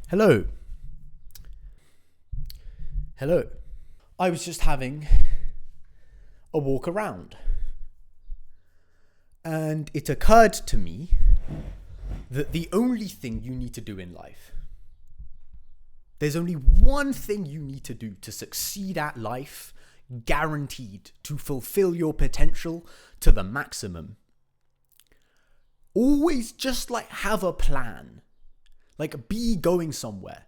Hello. Hello. I was just having a walk around, and it occurred to me that the only thing you need to do in life, there's only one thing you need to do to succeed at life, guaranteed to fulfill your potential to the maximum. Always just have a plan. Be going somewhere.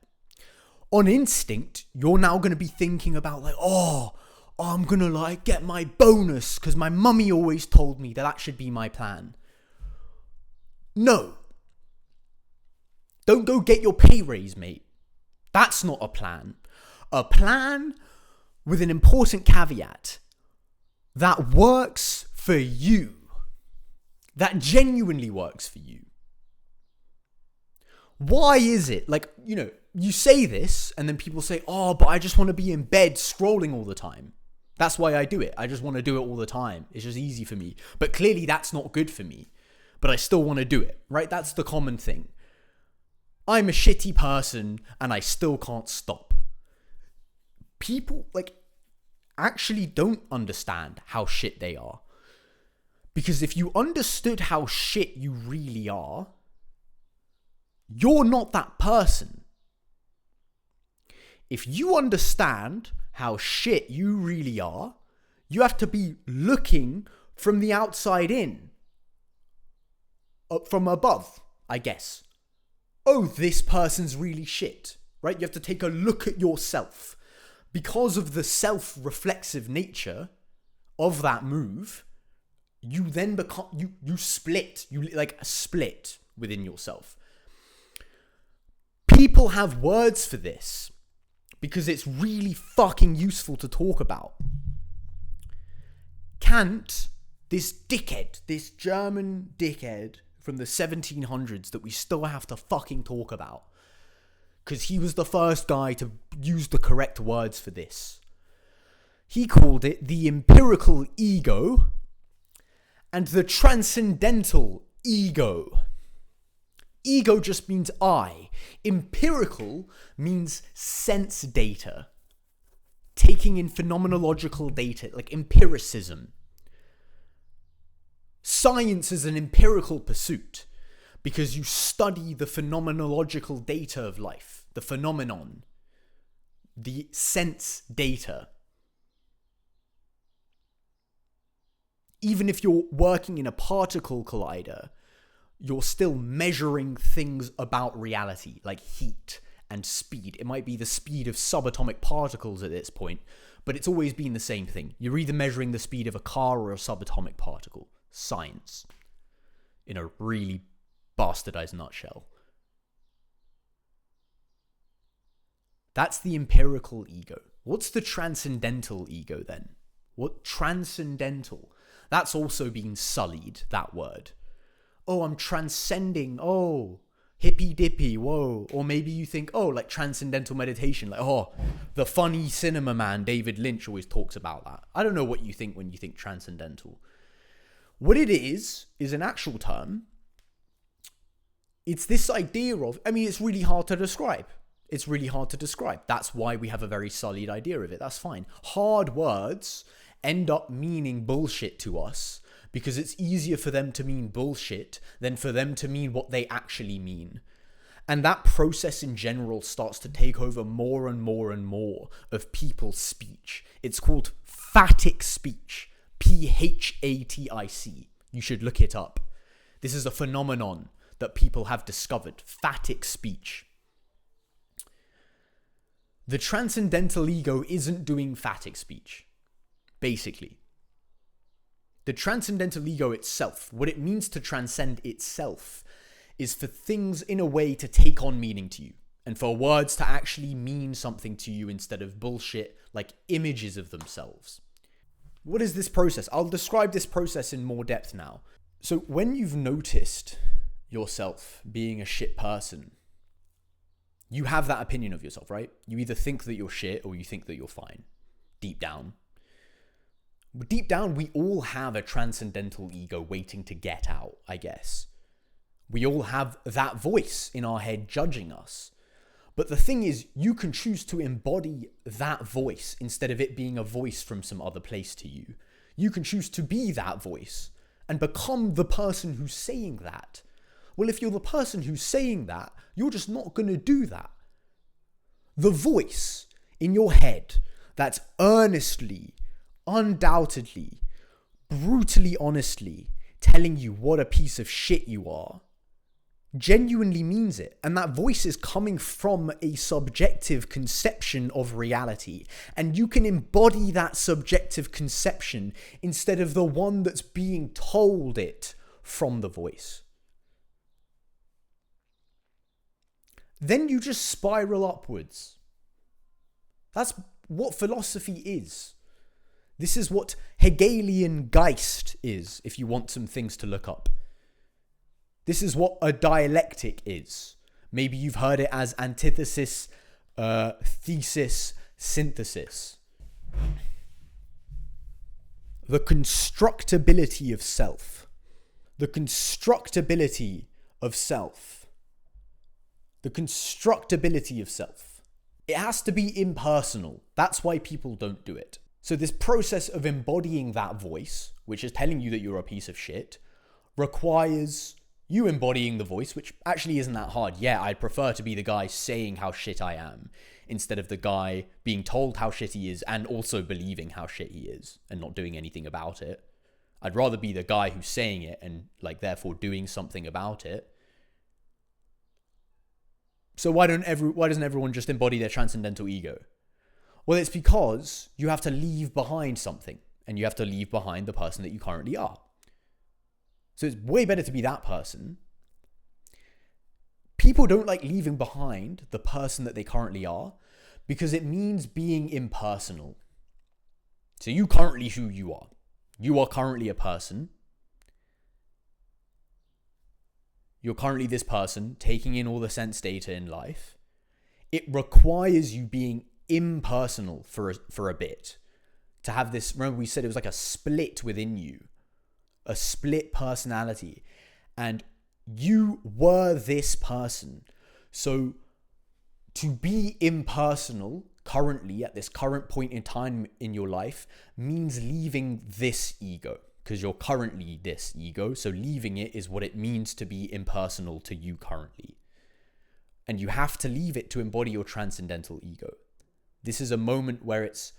On instinct, you're now going to be thinking about I'm going to get my bonus because my mummy always told me that should be my plan. No. Don't go get your pay raise, mate. That's not a plan. A plan with an important caveat that works for you. That genuinely works for you. Why is it? You say this and then people say, but I just want to be in bed scrolling all the time. That's why I do it. I just want to do it all the time. It's just easy for me. But clearly that's not good for me. But I still want to do it, right? That's the common thing. I'm a shitty person and I still can't stop. People actually don't understand how shit they are. Because if you understood how shit you really are, you're not that person. If you understand how shit you really are, you have to be looking from the outside in. From above, I guess. Oh, this person's really shit, right? You have to take a look at yourself. Because of the self-reflexive nature of that move, you then become, you split, split within yourself. People have words for this because it's really fucking useful to talk about. Kant, this German dickhead from the 1700s that we still have to fucking talk about because he was the first guy to use the correct words for this. He called it the empirical ego and the transcendental ego. Ego just means I. Empirical means sense data. Taking in phenomenological data, like empiricism. Science is an empirical pursuit because you study the phenomenological data of life, the phenomenon, the sense data. Even if you're working in a particle collider, you're still measuring things about reality, like heat and speed. It might be the speed of subatomic particles at this point, but it's always been the same thing. You're either measuring the speed of a car or a subatomic particle. Science. In a really bastardized nutshell. That's the empirical ego. What's the transcendental ego then? What transcendental? That's also been sullied, that word. Oh, I'm transcending. Oh, hippy dippy. Whoa. Or maybe you think, transcendental meditation. The funny cinema man, David Lynch, always talks about that. I don't know what you think when you think transcendental. What it is an actual term. It's this idea of, it's really hard to describe. That's why we have a very solid idea of it. That's fine. Hard words end up meaning bullshit to us because it's easier for them to mean bullshit than for them to mean what they actually mean. And that process in general starts to take over more and more and more of people's speech. It's called phatic speech. Phatic. You should look it up. This is a phenomenon that people have discovered. Phatic speech. The transcendental ego isn't doing phatic speech. Basically. The transcendental ego itself, what it means to transcend itself, is for things in a way to take on meaning to you. And for words to actually mean something to you instead of bullshit, like images of themselves. What is this process? I'll describe this process in more depth now. So when you've noticed yourself being a shit person, you have that opinion of yourself, right? You either think that you're shit or you think that you're fine. Deep down. Deep down, we all have a transcendental ego waiting to get out, I guess. We all have that voice in our head judging us. But the thing is, you can choose to embody that voice instead of it being a voice from some other place to you. You can choose to be that voice and become the person who's saying that. Well, if you're the person who's saying that, you're just not going to do that. The voice in your head that's earnestly, undoubtedly, brutally honestly telling you what a piece of shit you are genuinely means it. And that voice is coming from a subjective conception of reality. And you can embody that subjective conception instead of the one that's being told it from the voice. Then you just spiral upwards. That's what philosophy is. This is what Hegelian Geist is, if you want some things to look up. This is what a dialectic is. Maybe you've heard it as antithesis, thesis, synthesis. The constructability of self. The constructability of self. The constructability of self. It has to be impersonal. That's why people don't do it. So this process of embodying that voice, which is telling you that you're a piece of shit, requires you embodying the voice, which actually isn't that hard. Yeah, I'd prefer to be the guy saying how shit I am instead of the guy being told how shit he is and also believing how shit he is and not doing anything about it. I'd rather be the guy who's saying it and therefore doing something about it. So why doesn't everyone just embody their transcendental ego? Well, it's because you have to leave behind something, and you have to leave behind the person that you currently are. So it's way better to be that person. People don't like leaving behind the person that they currently are because it means being impersonal. So you currently who you are. You are currently a person. You're currently this person taking in all the sense data in life. It requires you being impersonal for a bit. To have this, remember we said it was like a split within you. A split personality. And you were this person. So to be impersonal currently at this current point in time in your life means leaving this ego. Because you're currently this ego, so leaving it is what it means to be impersonal to you currently. And you have to leave it to embody your transcendental ego. This is a moment where it's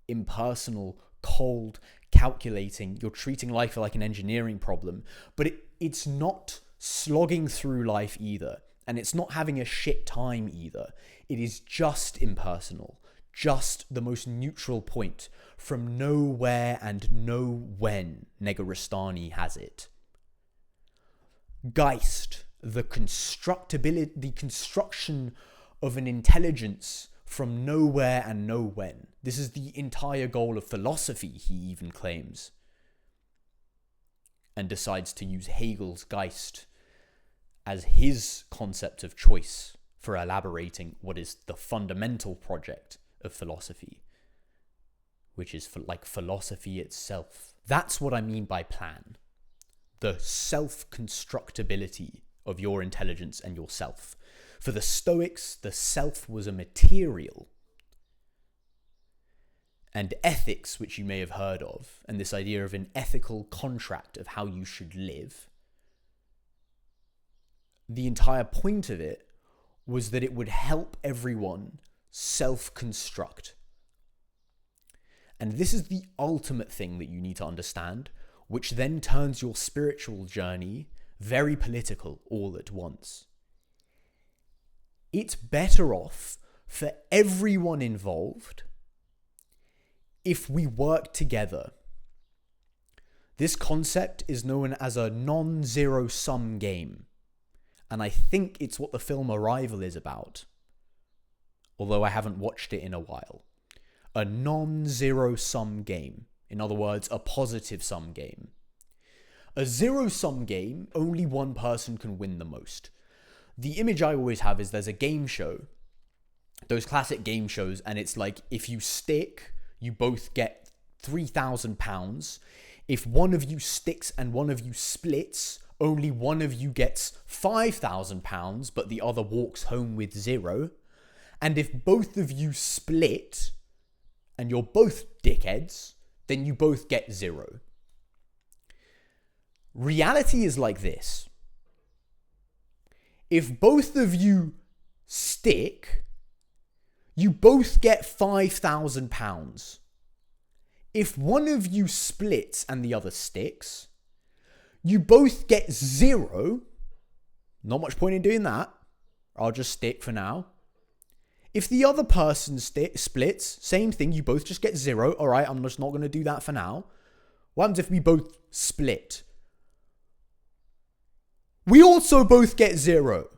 impersonal, cold, calculating. You're treating life like an engineering problem, but it's not slogging through life either. And it's not having a shit time either. It is just impersonal. Just the most neutral point from nowhere and no when, Negarestani has it. Geist, the construction of an intelligence from nowhere and no when. This is the entire goal of philosophy, he even claims. And decides to use Hegel's Geist as his concept of choice for elaborating what is the fundamental project of philosophy, which is philosophy itself. That's what I mean by plan. The self-constructability of your intelligence and yourself. For the Stoics, the self was a material. And ethics, which you may have heard of, and this idea of an ethical contract of how you should live, the entire point of it was that it would help everyone self-construct. And this is the ultimate thing that you need to understand, which then turns your spiritual journey very political all at once. It's better off for everyone involved if we work together. This concept is known as a non-zero sum game. And I think it's what the film Arrival is about. Although I haven't watched it in a while. A non-zero sum game. In other words, a positive sum game. A zero-sum game, only one person can win the most. The image I always have is there's a game show. Those classic game shows, and it's like, if you stick, you both get £3,000. If one of you sticks and one of you splits, only one of you gets £5,000, but the other walks home with zero. And if both of you split and you're both dickheads, then you both get 0. Reality is like this. If both of you stick, you both get £5,000. If one of you splits and the other sticks, you both get 0. Not much point in doing that. I'll just stick for now. If the other person splits, same thing, you both just get 0. All right, I'm just not going to do that for now. What happens if we both split? We also both get 0.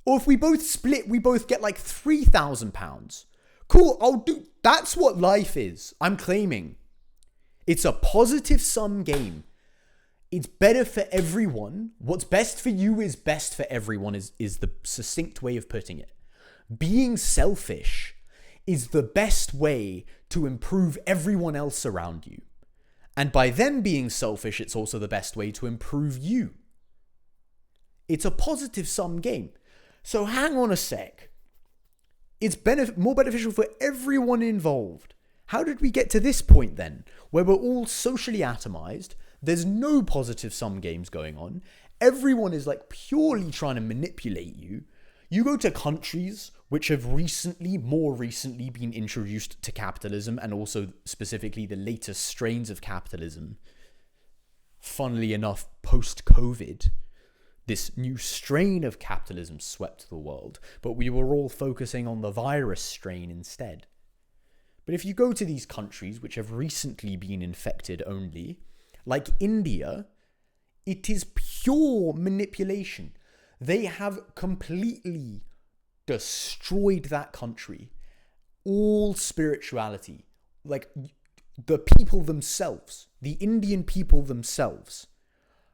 Or if we both split, we both get like £3,000. Cool, I'll do. That's what life is. I'm claiming. It's a positive sum game. It's better for everyone. What's best for you is best for everyone is the succinct way of putting it. Being selfish is the best way to improve everyone else around you. And by them being selfish, it's also the best way to improve you. It's a positive sum game. So hang on a sec. It's more beneficial for everyone involved. How did we get to this point then, where we're all socially atomized? There's no positive sum games going on. Everyone is like purely trying to manipulate you. You go to countries which have more recently been introduced to capitalism, and also specifically the latest strains of capitalism. Funnily enough, post-COVID, this new strain of capitalism swept the world, but we were all focusing on the virus strain instead. But if you go to these countries which have recently been infected only, like India, it is pure manipulation. They have completely destroyed that country. All spirituality, like the people themselves, the Indian people themselves,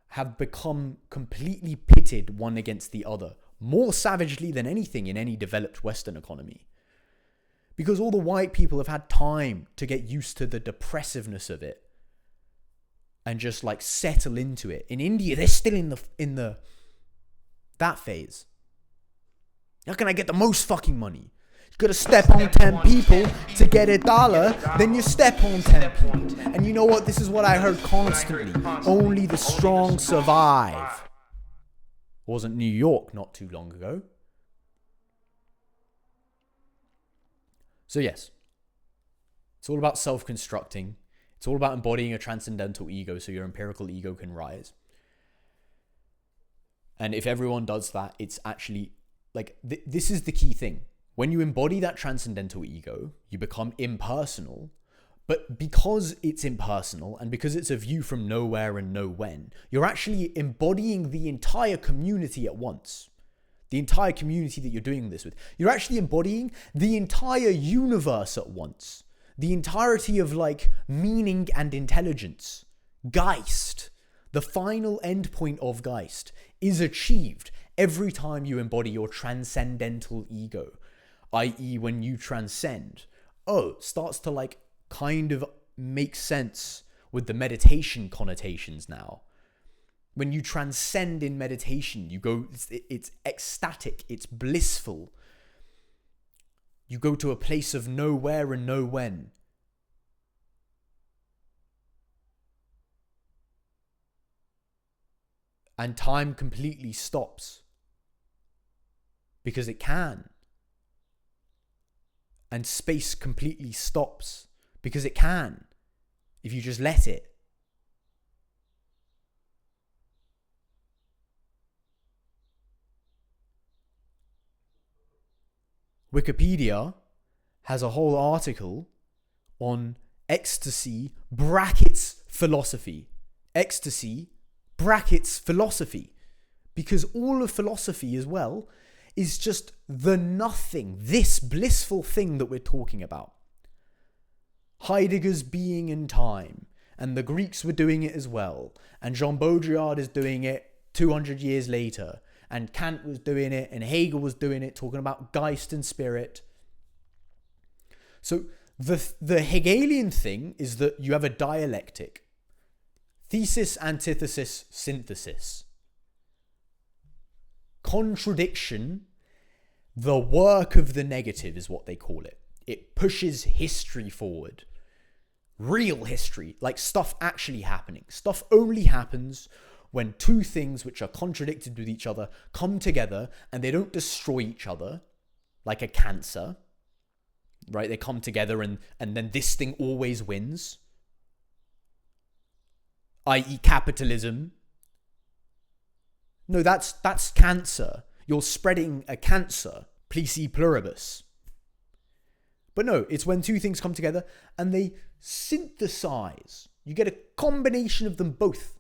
have become completely pitted one against the other, more savagely than anything in any developed Western economy. Because all the white people have had time to get used to the depressiveness of it and just like settle into it. In India, they're still in that phase. How can I get the most fucking money? You gotta step on 10 people to get $1, then you step on 10 people. And you know what? This is what I heard constantly. Only the strong survive. Wasn't New York not too long ago? So yes, it's all about self-constructing. It's all about embodying a transcendental ego so your empirical ego can rise. And if everyone does that, it's actually like, this is the key thing. When you embody that transcendental ego, you become impersonal. But because it's impersonal and because it's a view from nowhere and no when, you're actually embodying the entire community at once. The entire community that you're doing this with. You're actually embodying the entire universe at once. The entirety of like meaning and intelligence. Geist, the final endpoint of Geist, is achieved every time you embody your transcendental ego. I.e., when you transcend, it starts to like kind of make sense with the meditation connotations now. When you transcend in meditation, you go, it's ecstatic, it's blissful. You go to a place of nowhere and no when. And time completely stops. Because it can. And space completely stops. Because it can. If you just let it. Wikipedia has a whole article on ecstasy brackets philosophy. Ecstasy brackets philosophy. Because all of philosophy as well is just the nothing, this blissful thing that we're talking about. Heidegger's being in time, and the Greeks were doing it as well, and Jean Baudrillard is doing it 200 years later, and Kant was doing it, and Hegel was doing it, talking about Geist and spirit. So the Hegelian thing is that you have a dialectic. Thesis, antithesis, synthesis. Contradiction The work of the negative is what they call it. It pushes history forward. Real history, like stuff actually happening. Stuff only happens when two things which are contradicted with each other come together and they don't destroy each other like a cancer, right? They come together and then this thing always wins, i.e. capitalism. No, that's cancer. You're spreading a cancer, plici pluribus. But no, it's when two things come together and they synthesize. You get a combination of them both.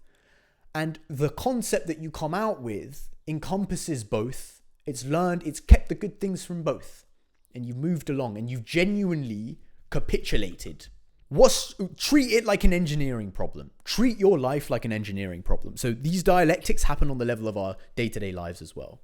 And the concept that you come out with encompasses both. It's learned, it's kept the good things from both. And you've moved along and you've genuinely capitulated. Treat it like an engineering problem. Treat your life like an engineering problem. So these dialectics happen on the level of our day-to-day lives as well.